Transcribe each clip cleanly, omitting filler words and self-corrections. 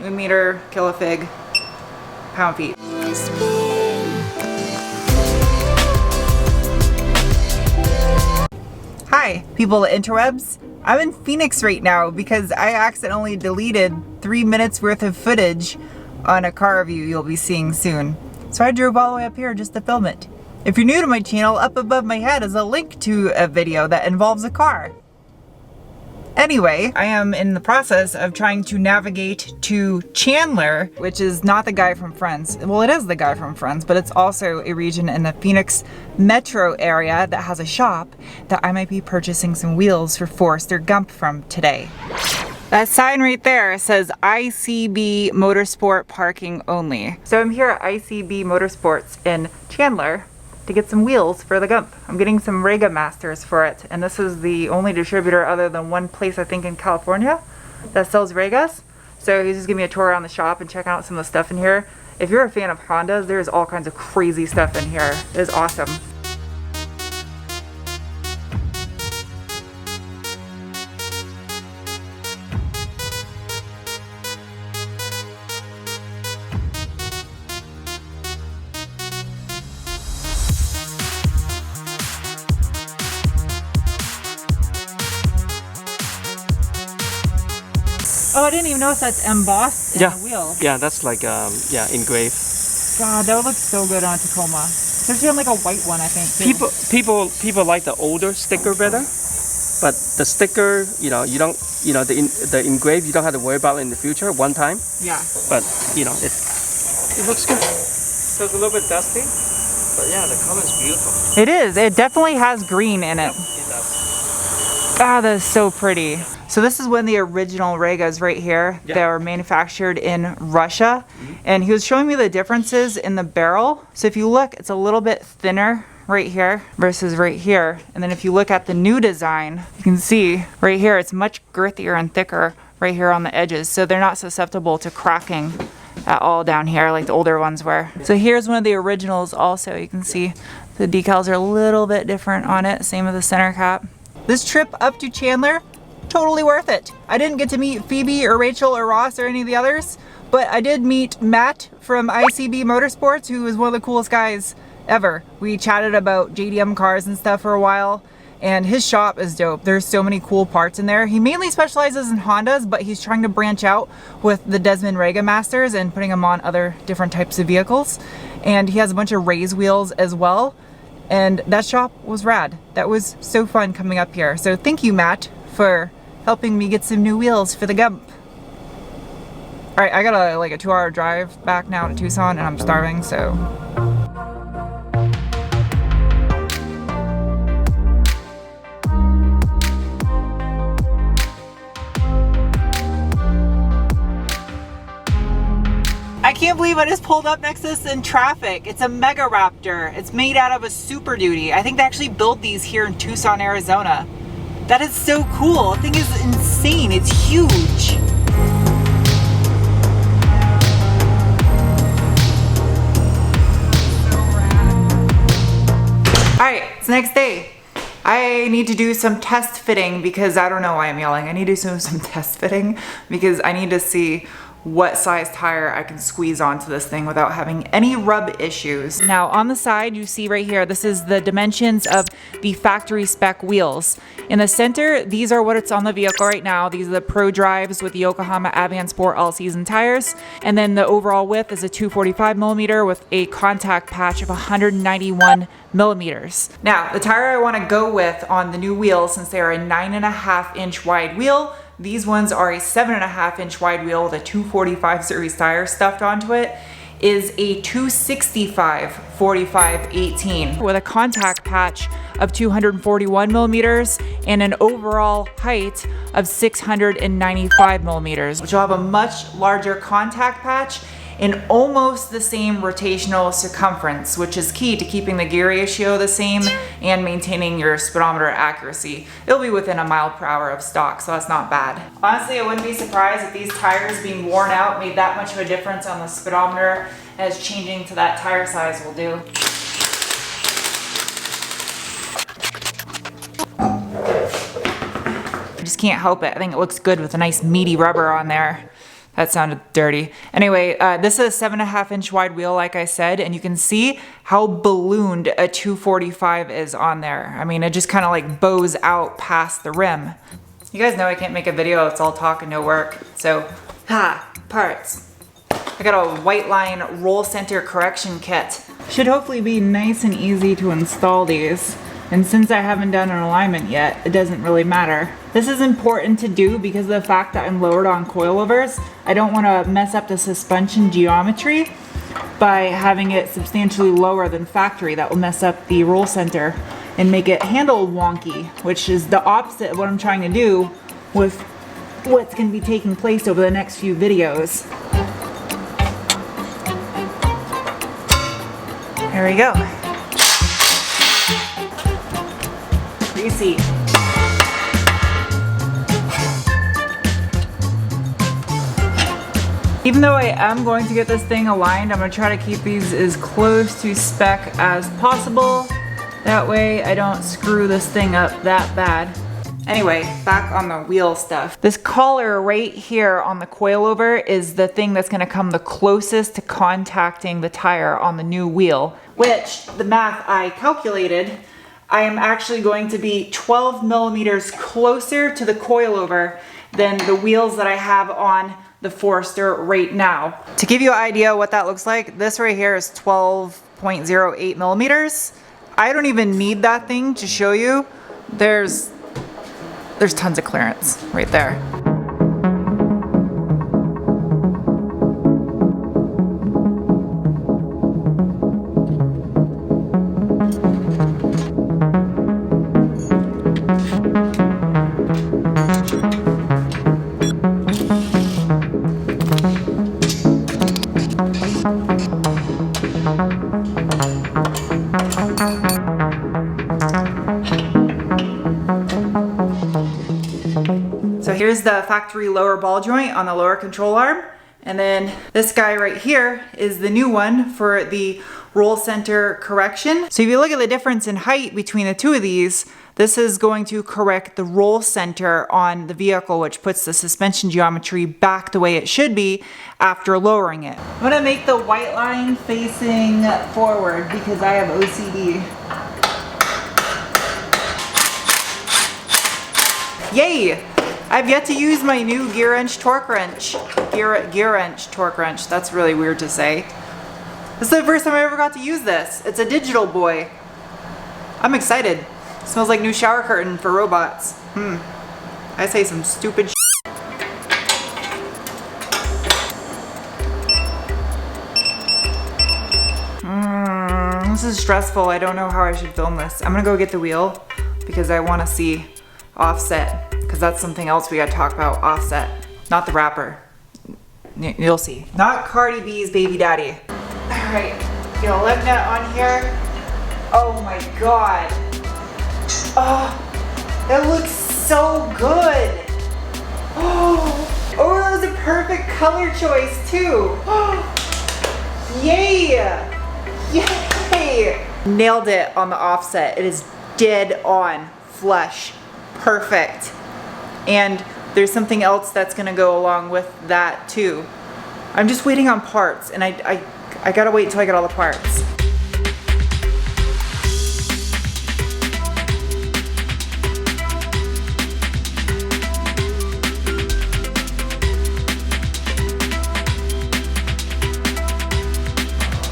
moon meter, kilofig, pound feet. Hi, people at interwebs. I'm in Phoenix right now because I accidentally deleted 3 minutes worth of footage on a car review you'll be seeing soon. So I drove all the way up here just to film it. If you're new to my channel, up above my head is a link to a video that involves a car. Anyway, I am in the process of trying to navigate to Chandler, which is not the guy from Friends. Well, it is the guy from Friends, but it's also a region in the Phoenix metro area that has a shop that I might be purchasing some wheels for Forester Gump from today. That sign right there says ICB Motorsport parking only. So I'm here at ICB Motorsports in Chandler to get some wheels for the Gump. I'm getting some Rega Masters for it, and this is the only distributor other than one place I think in California that sells Regas. So he's just giving me a tour around the shop and checking out some of the stuff in here. If you're a fan of Hondas, there's all kinds of crazy stuff in here. It is awesome. Oh, I didn't even notice that's embossed in the wheel. Yeah, that's like engraved. God, that would look so good on a Tacoma. Especially on like a white one, I think. Too. People like the older sticker better, but the sticker, the engraved, you don't have to worry about it in the future. One time. Yeah. But it looks good. So it's a little bit dusty, but yeah, the color is beautiful. It is. It definitely has green in it. Yep, it does. Ah, that is so pretty. So this is one of the original Regas right here. Yeah. That were manufactured in Russia. And he was showing me the differences in the barrel. So if you look, it's a little bit thinner right here versus right here. And then if you look at the new design, you can see right here, it's much girthier and thicker right here on the edges. So they're not susceptible to cracking at all down here like the older ones were. So here's one of the originals also. You can see the decals are a little bit different on it. Same with the center cap. This trip up to Chandler, totally worth it. I didn't get to meet Phoebe or Rachel or Ross or any of the others, but I did meet Matt from ICB Motorsports, who is one of the coolest guys ever. We chatted about JDM cars and stuff for a while, and his shop is dope. There's so many cool parts in there. He mainly specializes in Hondas, but he's trying to branch out with the Desmond Rega Masters and putting them on other different types of vehicles. And he has a bunch of raise wheels as well. And that shop was rad. That was so fun coming up here. So thank you, Matt, for helping me get some new wheels for the Gump. All right, I got a 2-hour drive back now to Tucson, and I'm starving, so. I can't believe I just pulled up next to this in traffic. It's a Mega Raptor. It's made out of a Super Duty. I think they actually build these here in Tucson, Arizona. That is so cool. The thing is insane. It's huge. Alright, it's the next day. I need to do some test fitting because I don't know why I'm yelling. I need to do some test fitting because I need to see what size tire I can squeeze onto this thing without having any rub issues. Now on the side, you see right here, this is the dimensions of the factory spec wheels. In the center, these are what it's on the vehicle right now. These are the Pro Drives with the Yokohama Advanced Sport All Season tires. And then the overall width is a 245 millimeter with a contact patch of 191 millimeters. Now, the tire I wanna go with on the new wheels, since they are a 9.5 inch wide wheel, these ones are a 7.5 inch wide wheel with a 245 series tire stuffed onto it, is a 265 45 18 with a contact patch of 241 millimeters and an overall height of 695 millimeters, which will have a much larger contact patch in almost the same rotational circumference, which is key to keeping the gear ratio the same and maintaining your speedometer accuracy. It'll be within a mile per hour of stock, so that's not bad. Honestly, I wouldn't be surprised if these tires being worn out made that much of a difference on the speedometer, as changing to that tire size will do. I just can't help it. I think it looks good with a nice meaty rubber on there. That sounded dirty. Anyway, this is a 7.5 inch wide wheel, like I said, and you can see how ballooned a 245 is on there. I mean, it just kind of like bows out past the rim. You guys know I can't make a video, it's all talk and no work. So, parts. I got a white line roll center correction kit. Should hopefully be nice and easy to install these. And since I haven't done an alignment yet, it doesn't really matter. This is important to do because of the fact that I'm lowered on coilovers. I don't want to mess up the suspension geometry by having it substantially lower than factory. That will mess up the roll center and make it handle wonky, which is the opposite of what I'm trying to do with what's going to be taking place over the next few videos. There we go. Greasy. Even though I am going to get this thing aligned, I'm going to try to keep these as close to spec as possible. That way I don't screw this thing up that bad. Anyway, back on the wheel stuff. This collar right here on the coilover is the thing that's going to come the closest to contacting the tire on the new wheel, which the math I calculated, I am actually going to be 12 millimeters closer to the coilover than the wheels that I have on the Forester right now. To give you an idea what that looks like, this right here is 12.08 millimeters. I don't even need that thing to show you. There's tons of clearance right there. So here's the factory lower ball joint on the lower control arm. And then this guy right here is the new one for the roll center correction. So if you look at the difference in height between the two of these, this is going to correct the roll center on the vehicle, which puts the suspension geometry back the way it should be after lowering it. I'm gonna make the white line facing forward because I have OCD. Yay! I've yet to use my new gear wrench torque wrench. Gear wrench torque wrench. That's really weird to say. This is the first time I ever got to use this. It's a digital boy. I'm excited. It smells like new shower curtain for robots. I say some stupid shit. This is stressful. I don't know how I should film this. I'm gonna go get the wheel because I want to see offset. Because that's something else we gotta talk about, offset. Not the rapper. You'll see. Not Cardi B's baby daddy. Alright, get a lug nut on here. Oh my god. Oh, it looks so good. Oh, that was a perfect color choice too. Yay! Yay! Nailed it on the offset. It is dead on, flush, perfect. And there's something else that's gonna go along with that too. I'm just waiting on parts, and I gotta wait until I get all the parts.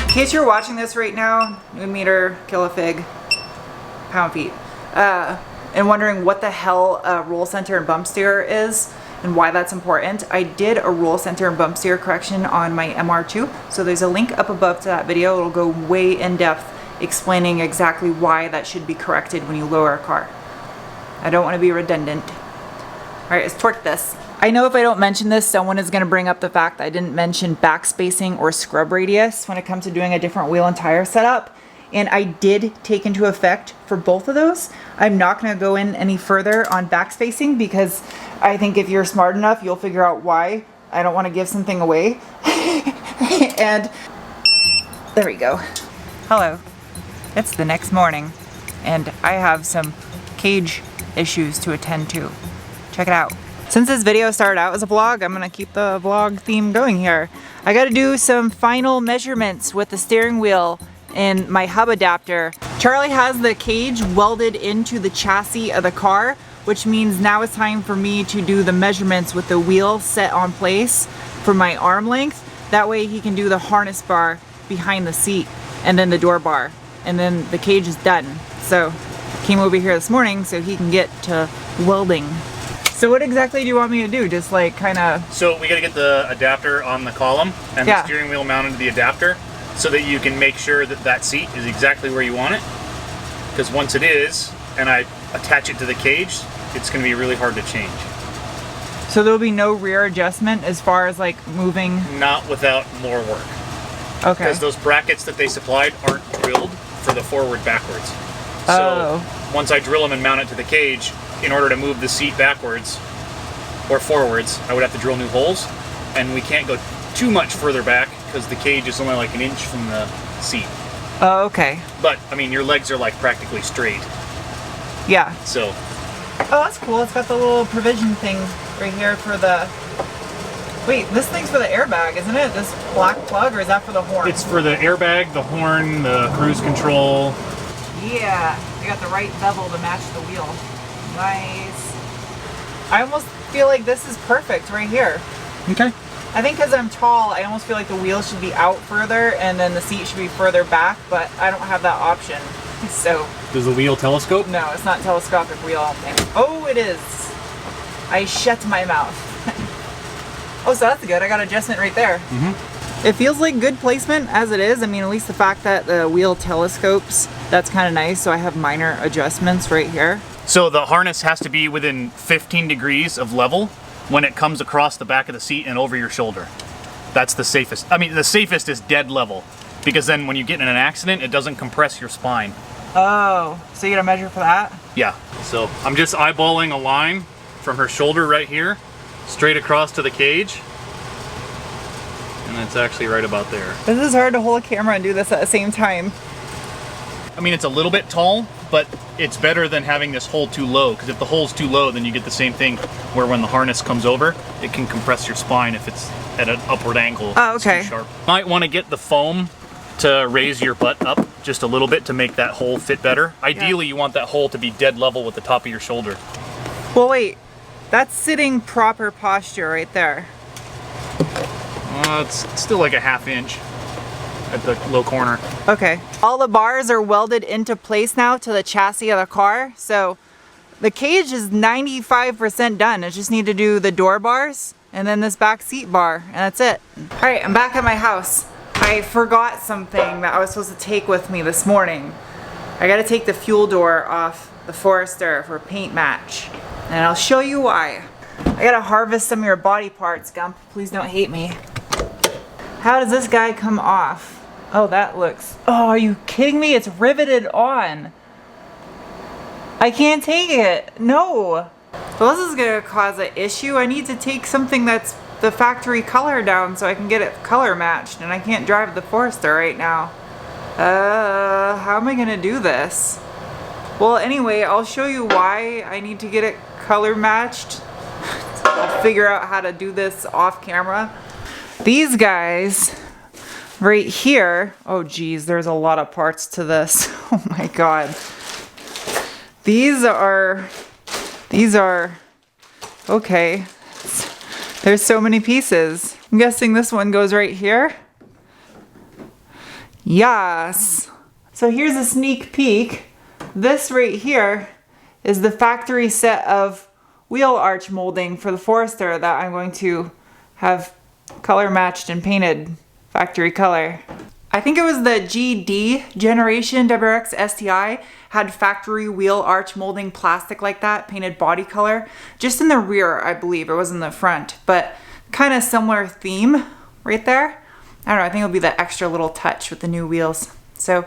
In case you're watching this right now, new meter, kilofig, pound feet. And wondering what the hell a roll center and bump steer is and why that's important, I did a roll center and bump steer correction on my MR2. So there's a link up above to that video. It'll go way in depth explaining exactly why that should be corrected when you lower a car. I don't want to be redundant. All right, let's torque this. I know if I don't mention this, someone is going to bring up the fact that I didn't mention backspacing or scrub radius when it comes to doing a different wheel and tire setup. And I did take into effect for both of those. I'm not gonna go in any further on backspacing because I think if you're smart enough, you'll figure out why. I don't wanna give something away. And there we go. Hello, it's the next morning and I have some cage issues to attend to. Check it out. Since this video started out as a vlog, I'm gonna keep the vlog theme going here. I gotta do some final measurements with the steering wheel and my hub adapter. Charlie has the cage welded into the chassis of the car, which means now it's time for me to do the measurements with the wheel set on place for my arm length. That way he can do the harness bar behind the seat and then the door bar. And then the cage is done. So came over here this morning so he can get to welding. So what exactly do you want me to do? Just like kind of... So we gotta get the adapter on the column and the steering wheel mounted to the adapter so that you can make sure that that seat is exactly where you want it. Because once it is, and I attach it to the cage, it's gonna be really hard to change. So there'll be no rear adjustment as far as like moving? Not without more work. Okay. Because those brackets that they supplied aren't drilled for the forward backwards. So once I drill them and mount it to the cage, in order to move the seat backwards or forwards, I would have to drill new holes, and we can't go too much further back because the cage is only like an inch from the seat. Oh, okay. But I mean, your legs are like practically straight. Yeah. So. Oh, that's cool. It's got the little provision thing right here for the... Wait, this thing's for the airbag, isn't it? This black plug, or is that for the horn? It's for the airbag, the horn, the cruise control. Yeah, I got the right bevel to match the wheel. Nice. I almost feel like this is perfect right here. Okay. I think because I'm tall, I almost feel like the wheels should be out further and then the seat should be further back, but I don't have that option. So. Does the wheel telescope? No, it's not telescopic wheel, I don't think. Oh, it is. I shut my mouth. Oh, so that's good. I got adjustment right there. Mm-hmm. It feels like good placement as it is. I mean, at least the fact that the wheel telescopes, that's kind of nice. So I have minor adjustments right here. So the harness has to be within 15 degrees of level when it comes across the back of the seat and over your shoulder. That's the safest. I mean, the safest is dead level, because then when you get in an accident, it doesn't compress your spine. Oh, so you gotta measure for that? Yeah. So I'm just eyeballing a line from her shoulder right here, straight across to the cage. And it's actually right about there. This is hard to hold a camera and do this at the same time. I mean, it's a little bit tall, but it's better than having this hole too low, because if the hole's too low, then you get the same thing where when the harness comes over, it can compress your spine if it's at an upward angle. Oh, okay. It's too sharp. Might want to get the foam to raise your butt up just a little bit to make that hole fit better. Ideally, you want that hole to be dead level with the top of your shoulder. Well, wait. That's sitting proper posture right there. It's still like a ½ inch at the low corner. Okay. All the bars are welded into place now to the chassis of the car. So the cage is 95% done. I just need to do the door bars and then this back seat bar, and that's it. All right, I'm back at my house. I forgot something that I was supposed to take with me this morning. I gotta take the fuel door off the Forester for a paint match, and I'll show you why. I gotta harvest some of your body parts, Gump. Please don't hate me. How does this guy come off? Oh, that looks... Oh, are you kidding me? It's riveted on. I can't take it. No. So this is gonna cause an issue. I need to take something that's the factory color down so I can get it color matched, and I can't drive the Forester right now. How am I gonna do this? Well, anyway, I'll show you why I need to get it color matched. I'll figure out how to do this off camera. These guys right here, oh geez, there's a lot of parts to this. Oh my god. These are, okay. There's so many pieces. I'm guessing this one goes right here. Yes. So here's a sneak peek. This right here is the factory set of wheel arch molding for the Forester that I'm going to have color matched and painted factory color. I think it was the GD generation WRX STI had factory wheel arch molding plastic like that, painted body color. Just in the rear, I believe. It was in the front, but kind of similar theme right there. I don't know, I think it'll be the extra little touch with the new wheels. So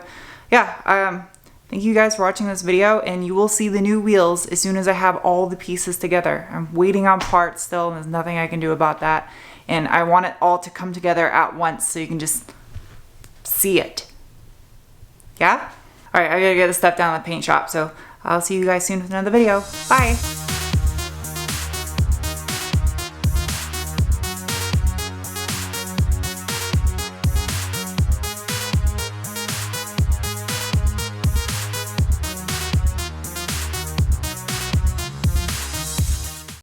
yeah, thank you guys for watching this video, and you will see the new wheels as soon as I have all the pieces together. I'm waiting on parts still, and there's nothing I can do about that. And I want it all to come together at once so you can just see it. Yeah? Alright, I gotta get this stuff down at the paint shop, so I'll see you guys soon with another video. Bye!